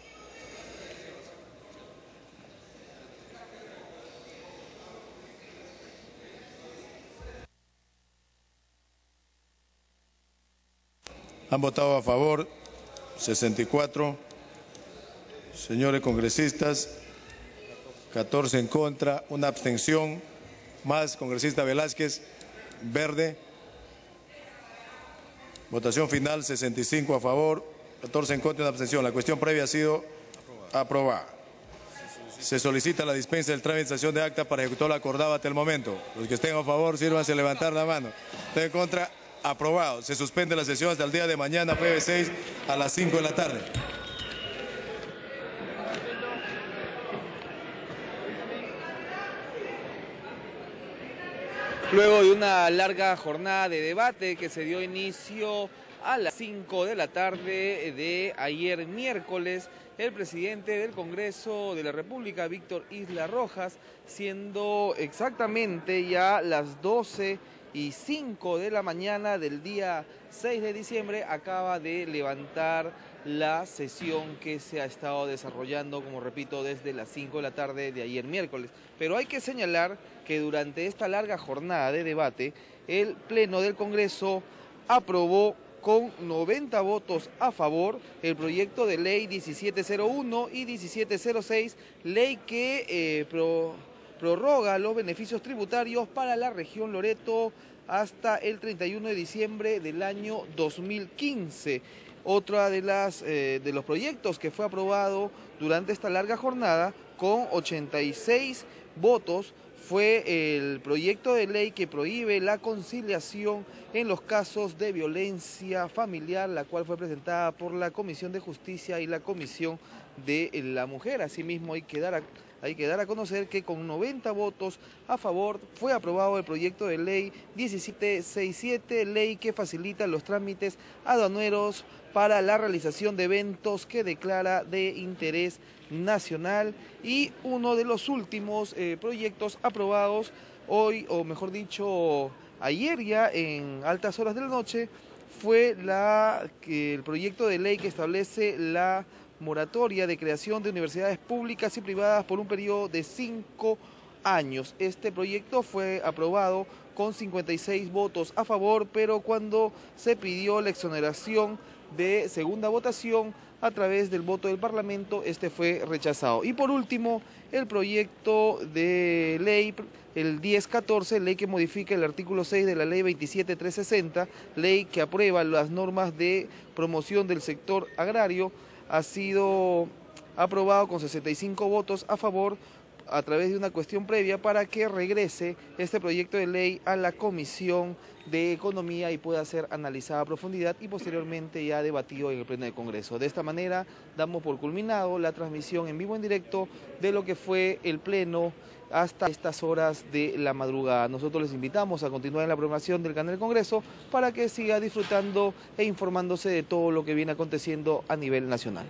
Han votado a favor 64 señores congresistas, 14 en contra, una abstención, más congresista Velázquez, verde. Votación final, 65 a favor, 14 en contra y una abstención. La cuestión previa ha sido aprobada. Se solicita la dispensa del trámite de sanción de acta para ejecutar lo acordado hasta el momento. Los que estén a favor, sírvanse a levantar la mano. Estén en contra, aprobado. Se suspende la sesión hasta el día de mañana, jueves 6, a las 5 de la tarde. Luego de una larga jornada de debate que se dio inicio a las 5 de la tarde de ayer miércoles, el presidente del Congreso de la República, Víctor Isla Rojas, siendo exactamente ya las 12:05 de la mañana del día 6 de diciembre, acaba de levantar la sesión que se ha estado desarrollando, como repito, desde las 5 de la tarde de ayer miércoles. Pero hay que señalar que durante esta larga jornada de debate, el Pleno del Congreso aprobó con 90 votos a favor el proyecto de ley 1701 y 1706, ley que prorroga los beneficios tributarios para la región Loreto hasta el 31 de diciembre del año 2015. Otra de los proyectos que fue aprobado durante esta larga jornada con 86 votos fue el proyecto de ley que prohíbe la conciliación en los casos de violencia familiar, la cual fue presentada por la Comisión de Justicia y la Comisión de la Mujer. Asimismo, hay que dar a conocer que con 90 votos a favor fue aprobado el proyecto de ley 1767, ley que facilita los trámites aduaneros para la realización de eventos que declara de interés nacional, y uno de los últimos proyectos aprobados hoy, o mejor dicho, ayer ya en altas horas de la noche, fue el proyecto de ley que establece la moratoria de creación de universidades públicas y privadas por un periodo de 5 años. Este proyecto fue aprobado con 56 votos a favor, pero cuando se pidió la exoneración de segunda votación a través del voto del Parlamento, este fue rechazado. Y por último, el proyecto de ley, el 1014, ley que modifica el artículo 6 de la ley 27360, ley que aprueba las normas de promoción del sector agrario, ha sido aprobado con 65 votos a favor, a través de una cuestión previa para que regrese este proyecto de ley a la Comisión de Economía y pueda ser analizada a profundidad y posteriormente ya debatido en el Pleno del Congreso. De esta manera damos por culminado la transmisión en vivo en directo de lo que fue el Pleno hasta estas horas de la madrugada. Nosotros les invitamos a continuar en la programación del canal del Congreso para que siga disfrutando e informándose de todo lo que viene aconteciendo a nivel nacional.